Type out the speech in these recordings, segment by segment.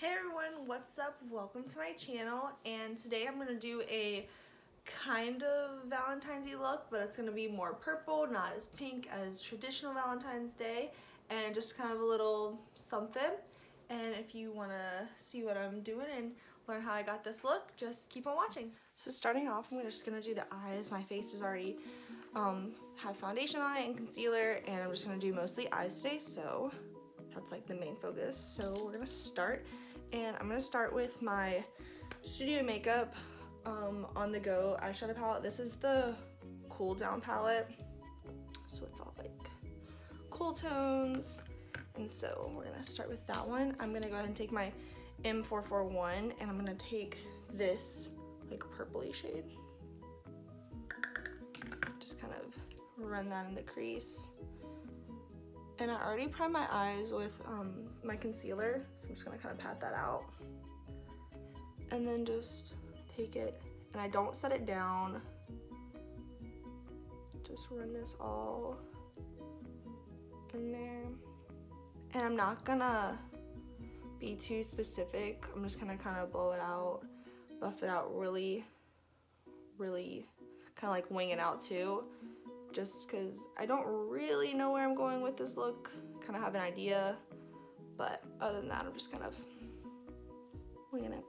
Hey everyone, what's up? Welcome to my channel, and today I'm going to do a kind of Valentine's-y look, but it's going to be more purple, not as pink as traditional Valentine's Day, and just kind of a little something. And if you want to see what I'm doing and learn how I got this look, just keep on watching. So starting off, I'm just going to do the eyes. My face is already have foundation on it and concealer, and I'm just going to do mostly eyes today, so that's like the main focus. So we're going to start. And I'm going to start with my Studio Makeup On The Go eyeshadow palette. This is the Cool Down palette. So it's all like cool tones. And so we're going to start with that one. I'm going to go ahead and take my M441 and I'm going to take this like purpley shade. Just kind of run that in the crease. And I already primed my eyes with my concealer, so I'm just gonna kind of pat that out. And then just take it, and I don't set it down. Just run this all in there. And I'm not gonna be too specific. I'm just gonna kind of blow it out, buff it out really kind of like wing it out too. Just because I don't really know where I'm going with this look, kind of have an idea, but other than that, I'm just kind of winging it.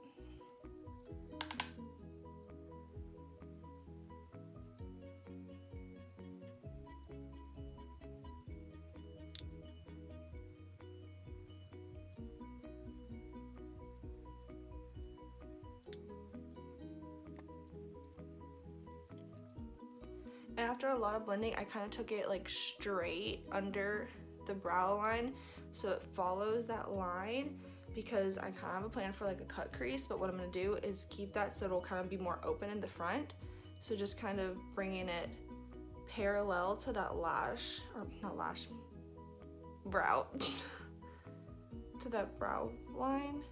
And after a lot of blending, I kind of took it like straight under the brow line so it follows that line, because I kind of have a plan for like a cut crease, but what I'm going to do is keep that so it'll kind of be more open in the front. So just kind of bringing it parallel to that lash, or not lash, brow, to that brow line,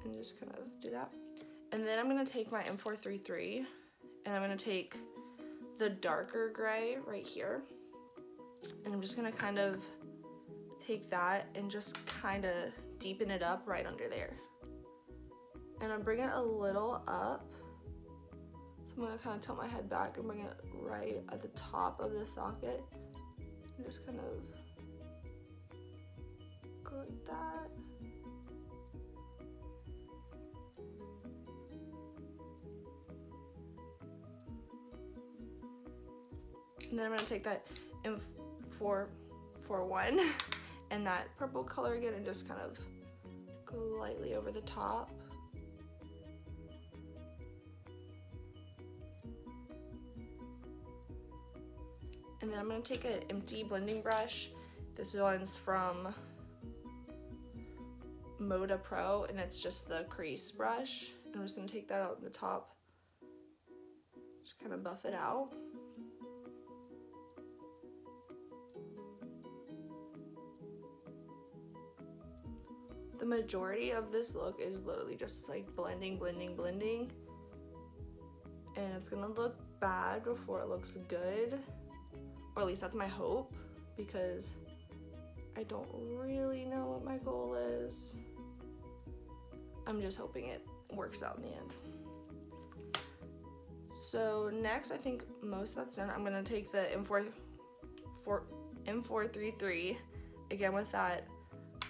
and just kind of do that. And then I'm going to take my M433 and I'm going to take the darker gray right here, and I'm just gonna kind of take that and just kind of deepen it up right under there, and I'm bringing it a little up, so I'm gonna kind of tilt my head back and bring it right at the top of the socket and just kind of go like that. And then I'm going to take that M441 and that purple color again and just kind of go lightly over the top. And then I'm going to take an empty blending brush. This one's from Moda Pro, and it's just the crease brush. And I'm just going to take that out the top, just kind of buff it out. The majority of this look is literally just like blending, and it's gonna look bad before it looks good, or at least that's my hope, because I don't really know what my goal is. I'm just hoping it works out in the end. So next, I think most of that's done. I'm gonna take the M433 again with that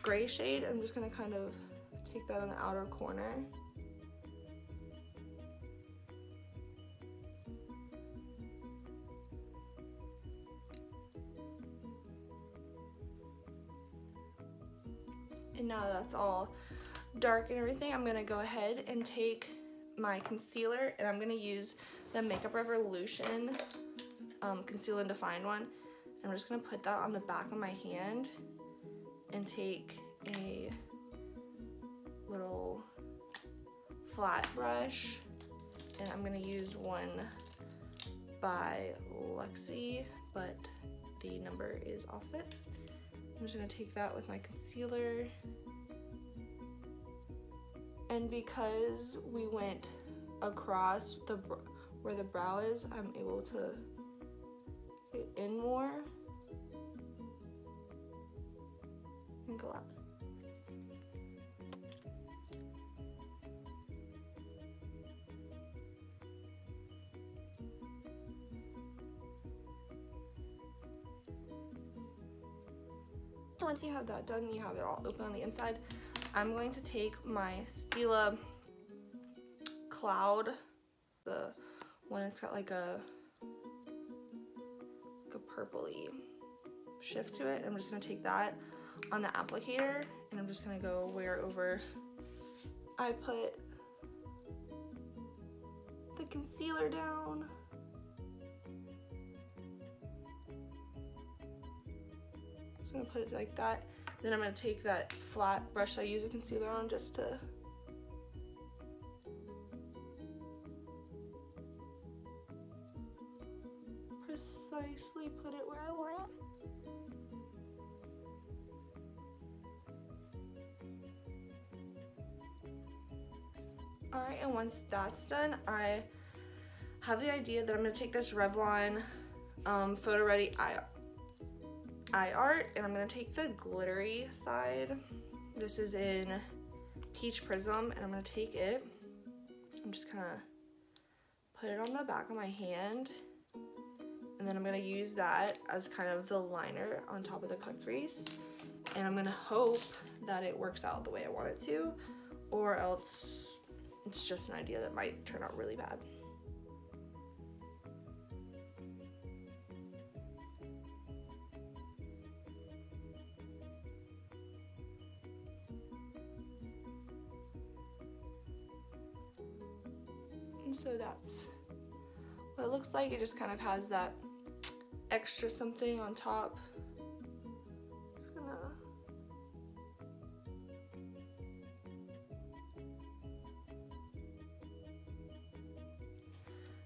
gray shade. I'm just gonna kind of take that on the outer corner. And now that that's all dark and everything, I'm gonna go ahead and take my concealer, and I'm gonna use the Makeup Revolution Conceal and Define one. I'm just gonna put that on the back of my hand and take a little flat brush, and I'm gonna use one by Luxie, but the number is off it. I'm just gonna take that with my concealer, and because we went across where the brow is, I'm able to get in more and go out. once you have that done, you have it all open on the inside. I'm going to take my Stila Cloud, the one that's got like a purpley shift to it. I'm just gonna take that on the applicator and I'm just gonna go where over I put the concealer down. Just gonna put it like that. Then I'm gonna take that flat brush I use a concealer on just to precisely put it where I want. Alright, and once that's done, I have the idea that I'm going to take this Revlon Photo Ready Eye Art, and I'm going to take the glittery side. This is in Peach Prism, and I'm going to take it. I'm just going to put it on the back of my hand, and then I'm going to use that as kind of the liner on top of the cut crease. And I'm going to hope that it works out the way I want it to, or else it's just an idea that might turn out really bad. And so that's what it looks like. It just kind of has that extra something on top. Just gonna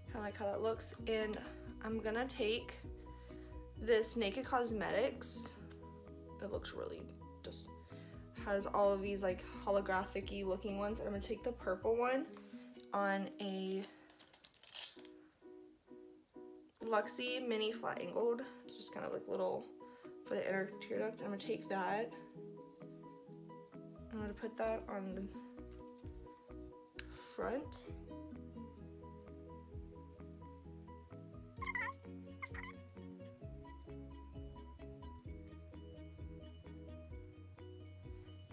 kind of like how that looks, and I'm gonna take this Naked Cosmetics. It looks really just has all of these like holographic-y looking ones, and I'm gonna take the purple one on a Luxie mini flat angled. It's just kind of like little for the inner tear duct. I'm gonna take that. I'm gonna put that on the front.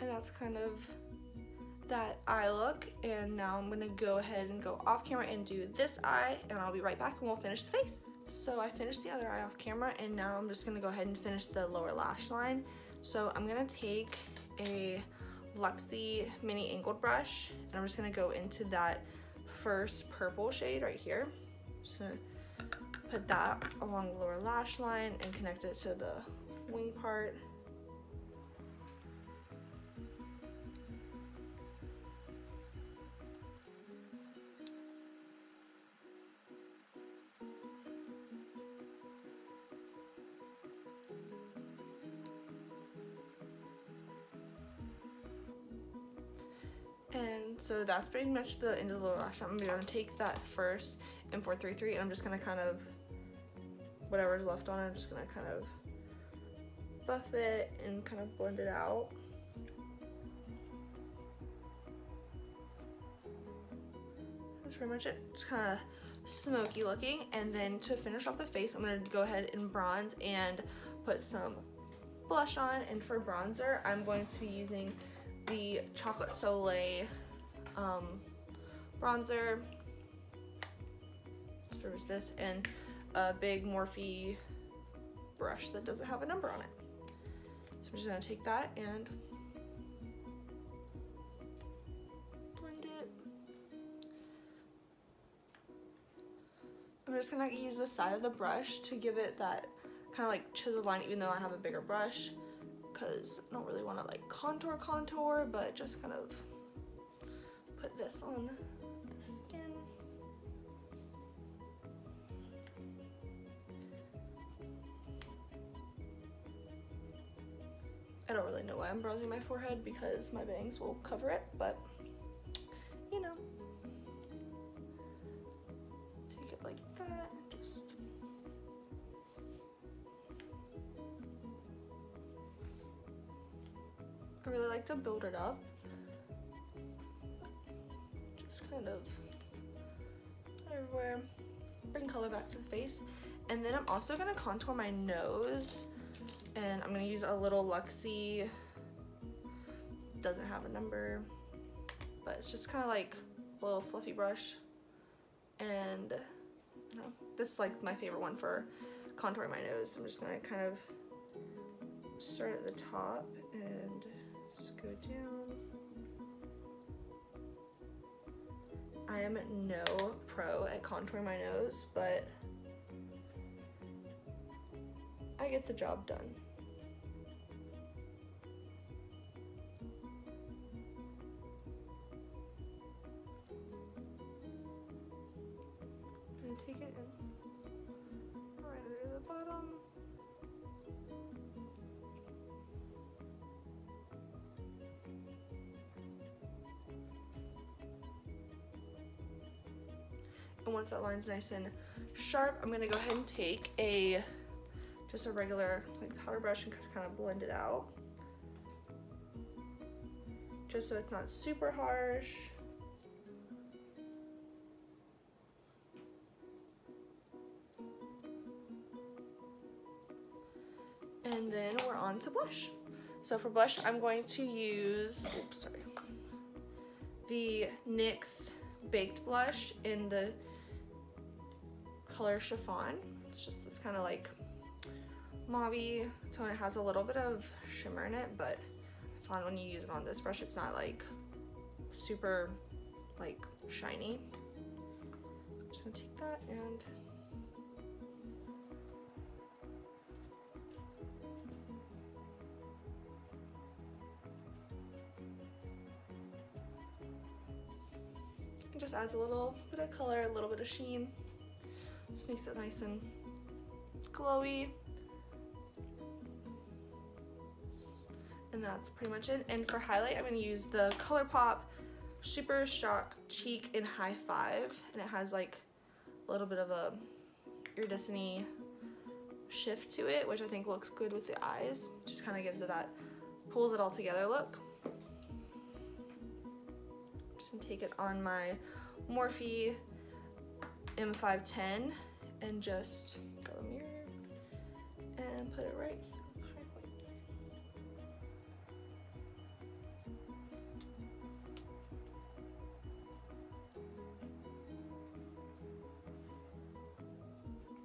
And that's kind of that eye look. And now I'm gonna go ahead and go off camera and do this eye, and I'll be right back and we'll finish the face. So I finished the other eye off camera, and now I'm just gonna go ahead and finish the lower lash line. So I'm gonna take a Luxie mini angled brush, and I'm just gonna go into that first purple shade right here. Just gonna put that along the lower lash line and connect it to the wing part. And so that's pretty much the end of the lower lash line. I'm gonna take that first M433, and I'm just gonna kind of, whatever's left on it, I'm just gonna kind of buff it and kind of blend it out. That's pretty much it. It's kind of smoky looking. And then to finish off the face, I'm gonna go ahead and bronze and put some blush on. And for bronzer, I'm going to be using the Chocolate Soleil bronzer. There's this, and a big Morphe brush that doesn't have a number on it. So I'm just gonna take that and blend it. I'm just gonna use the side of the brush to give it that kind of like chisel line, even though I have a bigger brush, because I don't really want to like contour, but just kind of put this on the skin. I don't really know why I'm bronzing my forehead, because my bangs will cover it, but you know. Take it like that, just I really like to build it up. Just kind of everywhere. Bring color back to the face. And then I'm also gonna contour my nose And I'm gonna use a little Luxie, doesn't have a number, but it's just kind of like a little fluffy brush. And you know, this is like my favorite one for contouring my nose. I'm just gonna kind of start at the top and just go down. I am no pro at contouring my nose, but I get the job done. And take it in right under the bottom. And once that line's nice and sharp, I'm gonna go ahead and take just a regular like powder brush and kind of blend it out, just so it's not super harsh. And then we're on to blush. So for blush, I'm going to use, the NYX Baked Blush in the color Chiffon. It's just this kind of like mauve-y tone. It has a little bit of shimmer in it, but I found when you use it on this brush, it's not like super like shiny. I'm just gonna take that and it just adds a little bit of color, a little bit of sheen. Just makes it nice and glowy. And that's pretty much it. And for highlight, I'm gonna use the Colourpop Super Shock Cheek in High 5. And it has like a little bit of a iridescent-y shift to it, which I think looks good with the eyes. Just kind of gives it that, pulls it all together look. I'm just gonna take it on my Morphe M510 and just go to the mirror and put it right here.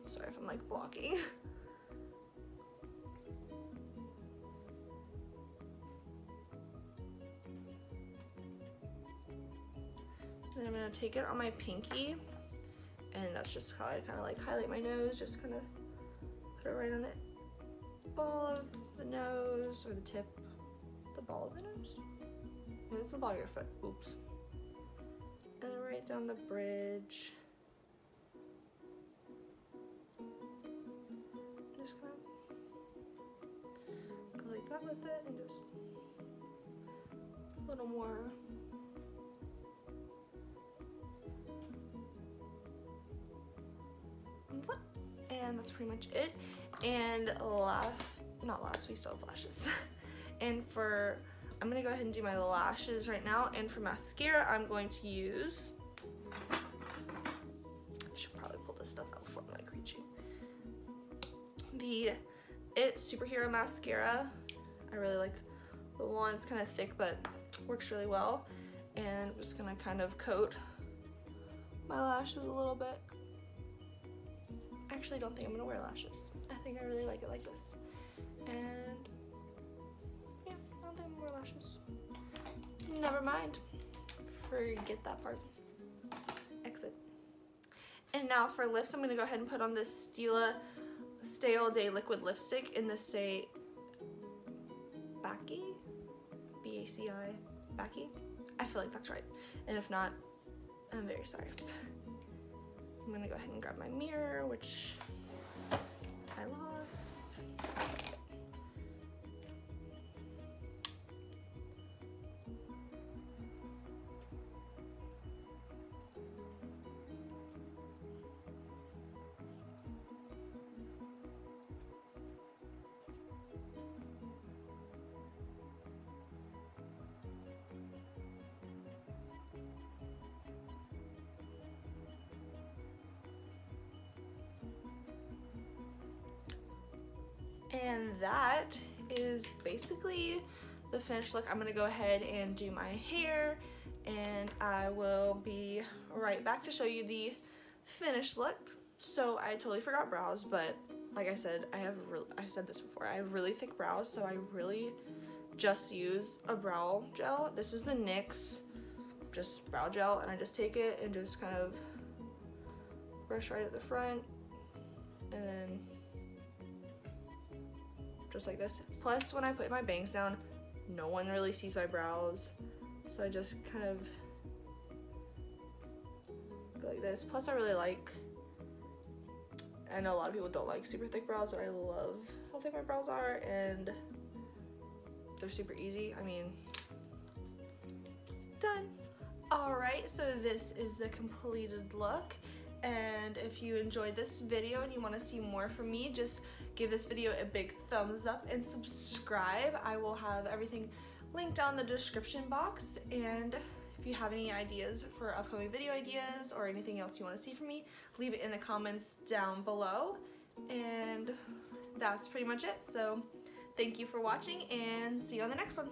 Sorry if I'm like blocking. Then I'm gonna take it on my pinky, and that's just how I kind of like highlight my nose, just kind of put it right on the ball of the nose, or the tip, the ball of the nose. And it's the ball of your foot, oops. And then right down the bridge. Just gonna go like that with it, and just a little more. And that's pretty much it. And not last, we still have lashes. And I'm gonna go ahead and do my lashes right now. And for mascara, I'm going to use, I should probably pull this stuff out before I'm like reaching. The It Superhero Mascara. I really like the one, it's kind of thick, but works really well. And I'm just gonna kind of coat my lashes a little bit. I actually don't think I'm gonna wear lashes. I think I really like it like this. And yeah, I don't think I'm gonna wear lashes. Never mind. Forget that part. Exit. And now for lips, I'm gonna go ahead and put on this Stila Stay All Day Liquid Lipstick in the Baci? B-A-C-I, Baci? I feel like that's right. And if not, I'm very sorry. I'm gonna go ahead and grab my mirror, which I lost. And that is basically the finished look. I'm gonna go ahead and do my hair, and I will be right back to show you the finished look. So I totally forgot brows, but like I said, I've said this before, I have really thick brows, so I really just use a brow gel. This is the NYX just brow gel, and I just take it and just kind of brush right at the front, and then just like this. Plus, when I put my bangs down, no one really sees my brows, so I just kind of go like this. Plus, I really like, I know a lot of people don't like super thick brows, but I love how thick my brows are, and they're super easy. I mean, done. Alright, so this is the completed look, and if you enjoyed this video and you want to see more from me, just give this video a big thumbs up and subscribe. I will have everything linked down in the description box, and if you have any ideas for upcoming video ideas or anything else you want to see from me, leave it in the comments down below. And that's pretty much it. So thank you for watching, and see you on the next one.